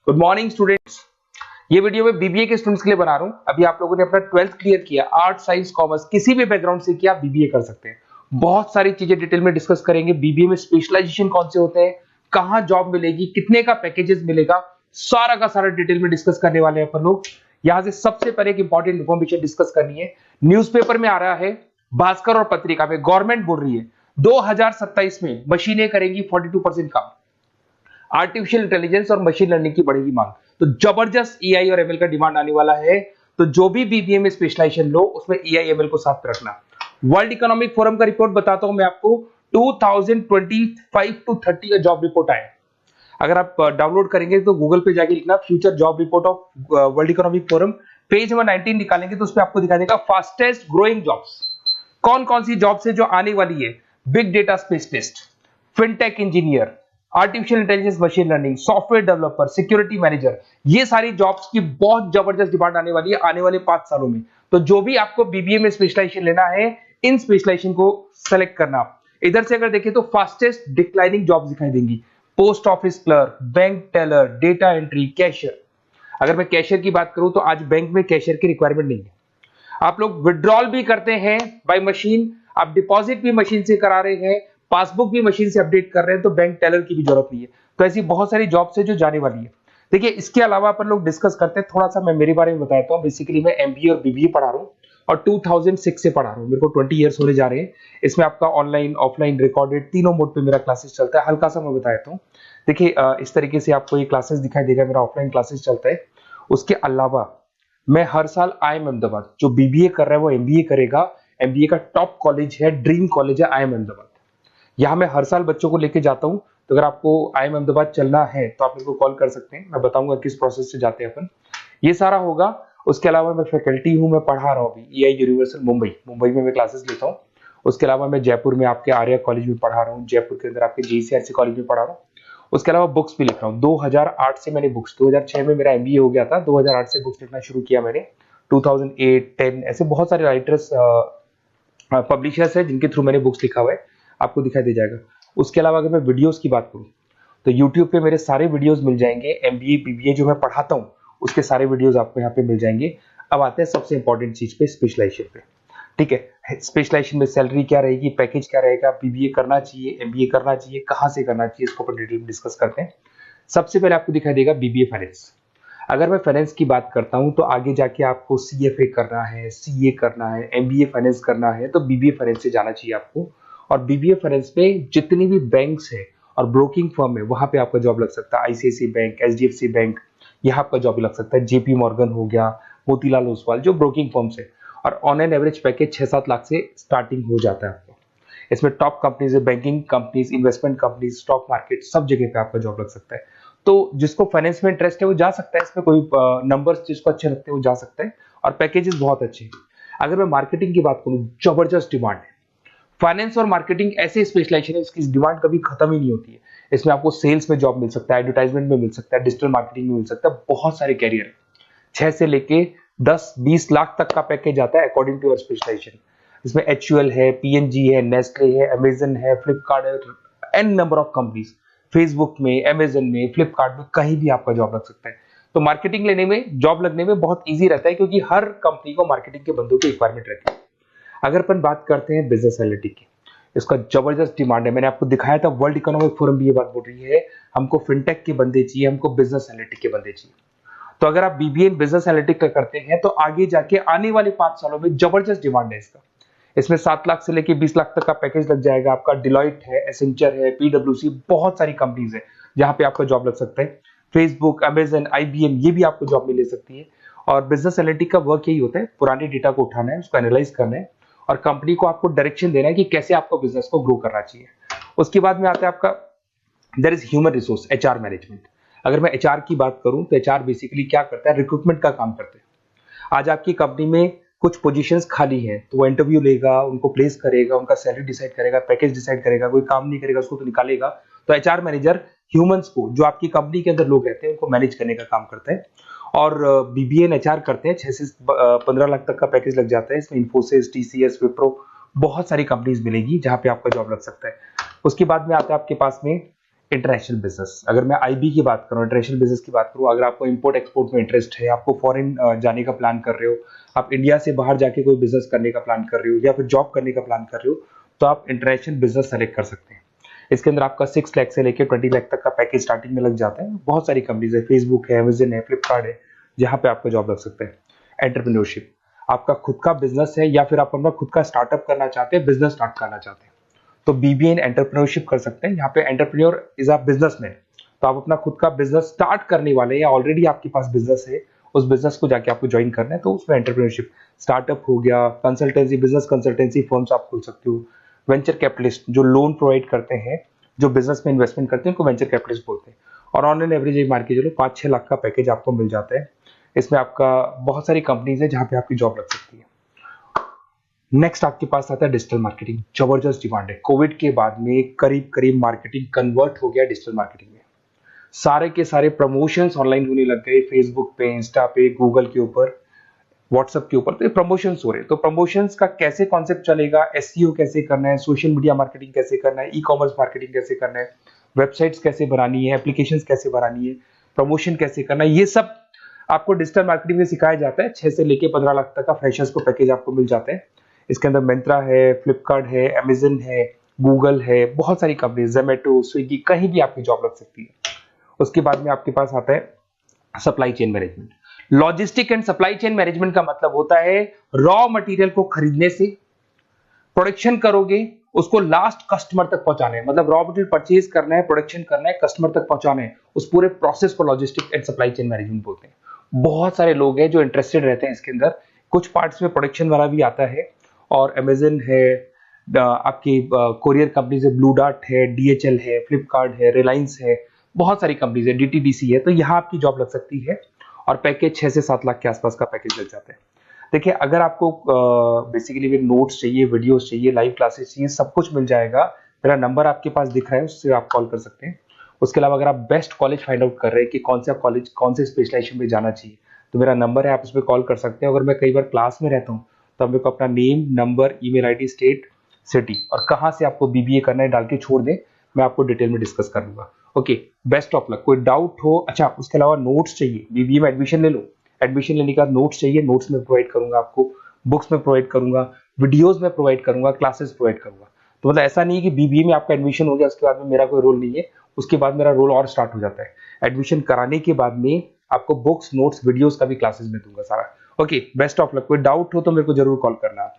Good morning students. ये video मैं BBA के स्टूडेंट्स के लिए बना रहा हूं। अभी आप लोगों ने अपना 12th क्लियर किया, आर्ट साइंस कॉमर्स किसी भी बैकग्राउंड से किया, बीबीए कर सकते हैं। बहुत सारी चीजें डिटेल में डिस्कस करेंगे। बीबीए में स्पेशलाइजेशन कौन से होते हैं, कहां जॉब मिलेगी, कितने का पैकेजेस मिलेगा, सारा का सारा डिटेल में डिस्कस करने वाले हैं अपन लोग। यहां से सबसे पहले एक इंपॉर्टेंट इन्फॉर्मेशन डिस्कस करनी है। न्यूज़पेपर में आ रहा है, भास्कर और पत्रिका में गवर्नमेंट बोल रही है 2027 में मशीनें करेंगी 42% काम। आर्टिफिशियल इंटेलिजेंस और मशीन लर्निंग की बढ़ेगी मांग, तो जबरदस्त एआई और एमएल का डिमांड आने वाला है। तो जो भी बीबीए में स्पेशलाइजेशन लो उसमें एआई एमएल को साथ रखना। वर्ल्ड इकोनॉमिक फोरम का रिपोर्ट बताता हूं मैं आपको, 2025 टू 30 का जॉब रिपोर्ट आया। अगर आप डाउनलोड करेंगे तो गूगल पे जाके लिखना future job report of world economic forum, page number 19 निकालेंगे तो उसमें आपको दिखा देगा फास्टेस्ट ग्रोइंग जॉब्स कौन कौन सी जॉब्स है जो आने वाली है। Big data specialist, fintech engineer, artificial intelligence machine learning, software developer, security manager, ये सारी जॉब्स की बहुत जबरदस्त डिमांड आने वाली है आने वाले 5 सालों में। तो जो भी आपको बीबीए में स्पेशलाइजेशन लेना है, इन स्पेशलाइजेशन को सेलेक्ट करना। इधर से अगर देखें तो फास्टेस्ट डिक्लाइनिंग जॉब्स दिखाई देंगी, post office clerk, bank teller, data entry, cashier. अगर मैं कैशियर की बात करूं तो आज बैंक में कैशियर की रिक्वायरमेंट नहीं है। आप लोग विड्रॉल भी करते हैं बाय मशीन, आप डिपॉजिट भी मशीन से करा रहे हैं, पासबुक भी मशीन से अपडेट कर रहे हैं, तो बैंक टेलर की भी जरूरत नहीं है। तो ऐसी बहुत सारी जॉब्स है जो जाने वाली है। देखिए, इसके अलावा अपन लोग डिस्कस करते हैं, थोड़ा सा मैं मेरे बारे में बताता हूँ। बेसिकली मैं एमबीए और बीबीए पढ़ा रहा हूँ और 2006 से पढ़ा रहा हूँ। मेरे को 20 ईयर्स होने जा रहे हैं। इसमें आपका ऑनलाइन, ऑफलाइन, रिकॉर्डेड तीनों मोड पे मेरा क्लासेस चलता है। हल्का सा मैं बताता हूँ। देखिए, इस तरीके से आपको ये क्लासेस दिखाई देगा, मेरा ऑफलाइन क्लासेस चलता है। उसके अलावा मैं हर साल आईएम अहमदाबाद, जो बीबीए कर रहा है वो एमबीए करेगा। एमबीए का टॉप कॉलेज है, ड्रीम कॉलेज है आईएम अहमदाबाद। यहाँ मैं हर साल बच्चों को लेके जाता हूँ। तो अगर आपको आईएम अहमदाबाद चलना है तो आप मेरे को कॉल कर सकते हैं, मैं बताऊंगा किस प्रोसेस से जाते हैं अपन। ये सारा होगा। उसके अलावा मैं फैकल्टी हूँ, मैं पढ़ा रहा हूँ अभी एआई यूनिवर्सल मुंबई में मैं क्लासेस लेता हूँ। उसके अलावा मैं जयपुर में आपके आर्या कॉलेज में पढ़ा रहा हूँ, जयपुर के अंदर आपके जीसीआरसी कॉलेज में पढ़ा रहा हूँ। उसके अलावा बुक्स भी लिख रहा हूँ। 2008 से मैंने बुक्स, 2006 में मेरा एमबीए हो गया था, 2008 से बुक्स लिखना शुरू किया मैंने। 2008, 10 ऐसे बहुत सारे राइटर्स, पब्लिशर्स है जिनके थ्रू मैंने बुक्स लिखा हुआ है, आपको दिखाई दे जाएगा। उसके अलावा अगर मैं वीडियोस की बात करूं तो यूट्यूब पे मेरे सारे वीडियोस मिल जाएंगे। एमबीए बीबीए जो मैं पढ़ाता हूं उसके सारे वीडियोस आपको यहाँ पे मिल जाएंगे। अब आते हैं सबसे इंपॉर्टेंट चीज पे, स्पेशलाइजेशन पे। ठीक है, स्पेशलाइजेशन में सैलरी क्या रहेगी, पैकेज क्या रहेगा, बीबीए करना चाहिए, एमबीए करना चाहिए, कहाँ से करना चाहिए, इसको अपन डिटेल में डिस्कस करते हैं। सबसे पहले आपको दिखाई देगा बीबीए फाइनेंस। अगर मैं फाइनेंस की बात करता हूं तो आगे जाके आपको सीएफए करना है, सीए करना है, एमबीए फाइनेंस करना है, तो बीबीए फाइनेंस से जाना चाहिए आपको। और बीबीए फाइनेंस में जितनी भी बैंक्स है और ब्रोकिंग फर्म है वहां पे आपका जॉब लग सकता है। आईसीआईसीआई बैंक, एचडीएफसी बैंक, यहाँ आपका जॉब लग सकता है। जेपी मॉर्गन हो गया, मोतीलाल ओसवाल, जो ब्रोकिंग फर्म्स है। और on an average package 6-7 lakh से स्टार्टिंग हो जाता है आपको। इसमें टॉप कंपनीज है, banking companies, investment companies, stock market, सब जगह पे आपका जॉब लग सकता है। तो जिसको फाइनेंस में इंटरेस्ट है वो जा सकता है, इसमें कोई नंबर्स जिसको अच्छे लगते हैं वो जा सकता है, और पैकेजेस बहुत अच्छे हैं। अगर मैं मार्केटिंग की बात करूं, जबरदस्त डिमांड है। फाइनेंस और मार्केटिंग ऐसे स्पेशलाइजेशन है, इसकी डिमांड कभी खत्म ही नहीं होती है। इसमें आपको सेल्स में जॉब मिल सकता है, एडवर्टाइजमेंट में मिल सकता है, डिजिटल मार्केटिंग में मिल सकता है, बहुत सारे कैरियर है। 6 से लेके 10-20 लाख तक का पैकेज आता है अकॉर्डिंग टू योर स्पेशलाइजेशन। इसमें एचयूएल है, पीएनजी है, नेस्ले है, अमेजन है, फ्लिपकार्ट है, n number of companies. Facebook में, अमेजन में, फ्लिपकार्ट में, कहीं भी आपका जॉब लग सकता है। तो मार्केटिंग लेने में, जॉब लगने में बहुत ईजी रहता है, क्योंकि हर कंपनी को मार्केटिंग के बंदों की रिक्वायरमेंट रहती है। अगर अपन बात करते हैं बिजनेस एनालिटिक की, इसका जबरदस्त डिमांड है। मैंने आपको दिखाया था, वर्ल्ड इकोनॉमिक फोरम भी ये बात बोल रही है, हमको फिनटेक के बंदे चाहिए, हमको बिजनेस एनालिटिक के बंदे चाहिए। तो अगर आप बीबीए इन बिजनेस एनालिटिक का करते हैं तो आगे जाके आने वाले 5 सालों में जबरदस्त डिमांड है इसका। इसमें 7 लाख से लेके 20 लाख तक का पैकेज लग जाएगा आपका। डिलॉइट है, एसेंचर है, पीडब्ल्यूसी, बहुत सारी कंपनीज है जहां पे आपका जॉब लग सकता है। फेसबुक, अमेजन, आईबीएम, ये भी आपको जॉब में ले सकती है। और बिजनेस एनालिटिक का वर्क यही होता है, पुराने डेटा को उठाना है, उसको एनालाइज करना है, और कंपनी को आपको डायरेक्शन देना है कि कैसे आपको बिजनेस को ग्रो करना चाहिए। उसके बाद में आता है आपका there is human resource, HR management. अगर मैं एचआर की बात करूं तो एचआर बेसिकली क्या करता है, रिक्रूटमेंट का काम करते हैं। आज आपकी कंपनी में कुछ पोजीशंस खाली हैं तो वो इंटरव्यू लेगा, उनको प्लेस करेगा, उनका सैलरी डिसाइड करेगा, पैकेज डिसाइड करेगा, कोई काम नहीं करेगा उसको तो निकालेगा। तो एचआर मैनेजर ह्यूमंस को, जो आपकी कंपनी के अंदर लोग रहते हैं, उनको मैनेज करने का काम करता है। और बीबीए एंड एचआर करते हैं, 6 से 15 लाख तक का पैकेज लग जाता है। इसमें इन्फोसिस, टीसीएस, विप्रो, बहुत सारी कंपनीज मिलेगी जहां पे आपका जॉब लग सकता है। उसके बाद में आता है आपके पास में इंटरनेशनल बिजनेस, अगर मैं आईबी की बात करूं, इंटरनेशनल बिजनेस की बात करूं, अगर आपको इंपोर्ट एक्सपोर्ट में इंटरेस्ट है, आपको फॉरेन जाने का प्लान कर रहे हो, आप इंडिया से बाहर जाके कोई बिजनेस करने का प्लान कर रहे हो या फिर जॉब करने का प्लान कर रहे हो, तो आप इंटरनेशनल बिजनेस सेलेक्ट कर सकते हैं। इसके अंदर आपका 6 लाख से लेकर 20 लाख तक का पैकेज स्टार्टिंग में लग जाता है। बहुत सारी कंपनीज है, फेसबुक है, अमेजन है, फ्लिपकार्ट है, जहां पे आपका जॉब लग सकता है। एंटरप्रेन्योरशिप, आपका खुद का बिजनेस है या फिर आप अपना खुद का स्टार्टअप करना चाहते हैं, बिजनेस स्टार्ट करना चाहते हैं, तो बीबीए इन एंटरप्रेन्योरशिप कर सकते हैं। यहाँ पे एंटरप्रेन्योर इज अ बिजनेसमैन, तो आप अपना खुद का बिजनेस स्टार्ट करने वाले हैं या ऑलरेडी आपके पास बिजनेस है, उस बिजनेस को जाके आपको ज्वाइन करना है, तो उसमें एंटरप्रेन्योरशिप। स्टार्टअप हो गया, कंसल्टेंसी, बिजनेस कंसल्टेंसी फर्म्स आप खोल सकते हो। वेंचर कैपिटलिस्ट जो लोन प्रोवाइड करते हैं, जो बिजनेस में इन्वेस्टमेंट करते हैं, उनको वेंचर कैपिटलिस्ट बोलते हैं। और ऑन एन एवरेज एक मार्केट चलो 5-6 लाख का पैकेज आपको मिल जाता है। इसमें आपका बहुत सारी कंपनीज है जहां पे आपकी जॉब लग सकती है। नेक्स्ट आपके पास आता है डिजिटल मार्केटिंग। जबरदस्त डिमांड है, कोविड के बाद में करीब करीब मार्केटिंग कन्वर्ट हो गया डिजिटल मार्केटिंग में। सारे के सारे प्रमोशंस ऑनलाइन होने लग गए, फेसबुक पे, इंस्टा पे, गूगल के ऊपर, व्हाट्सएप के ऊपर, तो ये प्रमोशंस हो रहे हैं। तो प्रमोशंस का कैसे कॉन्सेप्ट चलेगा, एसईओ कैसे करना है, सोशल मीडिया मार्केटिंग कैसे करना है, ई कॉमर्स मार्केटिंग कैसे करना है, वेबसाइट्स कैसे बनानी है, एप्लीकेशंस कैसे बनानी है, प्रमोशन कैसे करना है, ये सब आपको डिजिटल मार्केटिंग में सिखाया जाता है। 6 से लेके 15 लाख तक का फ्रेशर्स को पैकेज आपको मिल जाता है। इसके अंदर मिंत्रा है, फ्लिपकार्ट है, अमेजन है, गूगल है, बहुत सारी कंपनी, जोमेटो, स्विगी, कहीं भी आपकी जॉब लग सकती है। उसके बाद में आपके पास आता है supply chain management. Logistic and supply chain management का मतलब होता है रॉ मटेरियल को खरीदने से, प्रोडक्शन करोगे, उसको लास्ट कस्टमर तक पहुंचाना है, मतलब रॉ मटेरियल परचेज करना है, प्रोडक्शन करना है, कस्टमर तक पहुंचाना है, उस पूरे प्रोसेस को logistic and supply chain management बोलते हैं। बहुत सारे लोग हैं जो इंटरेस्टेड रहते हैं इसके अंदर। कुछ पार्ट्स में प्रोडक्शन वाला भी आता है, और अमेजन है, आपकी कोरियर कंपनी है, ब्लू डार्ट है, डीएचएल है, फ्लिपकार्ट है, रिलायंस है, बहुत सारी कंपनीज है, डीटीडीसी है, तो यहाँ आपकी जॉब लग सकती है। और पैकेज 6 से 7 लाख के आसपास का पैकेज लग जाता है। देखिए, अगर आपको बेसिकली भी नोट्स चाहिए, वीडियोस चाहिए, लाइव क्लासेस चाहिए, सब कुछ मिल जाएगा। मेरा नंबर आपके पास दिख रहा है, उससे आप कॉल कर सकते हैं। उसके अलावा अगर आप बेस्ट कॉलेज फाइंड आउट कर रहे हैं कि कौन सा कॉलेज, कौन से स्पेशलाइजेशन में जाना चाहिए, तो मेरा नंबर है, आप उस पर कॉल कर सकते हैं। अगर मैं कई बार क्लास में रहता हूँ, तो आप मेरे को अपना name, number, email ID, state, city और कहाँ से आपको बीबीए करना है डाल के छोड़ दें, मैं आपको डिटेल में डिस्कस कर लूंगा। Okay, best of luck. कोई डाउट हो, अच्छा उसके अलावा नोट्स चाहिए, बीबीए में एडमिशन ले लो, एडमिशन लेने के बाद नोट्स चाहिए, नोट्स में प्रोवाइड करूंगा आपको, बुक्स में प्रोवाइड करूंगा, वीडियोस में प्रोवाइड करूंगा, क्लासेस प्रोवाइड करूंगा। तो मतलब ऐसा नहीं है कि बीबीए में आपका एडमिशन हो गया उसके बाद में मेरा कोई रोल नहीं है, उसके बाद मेरा रोल और स्टार्ट हो जाता है। एडमिशन कराने के बाद में आपको बुक्स, नोट्स, वीडियोस का भी क्लासेस में दूंगा सारा। Okay, best of luck. कोई डाउट हो तो मेरे को जरूर कॉल करना आप।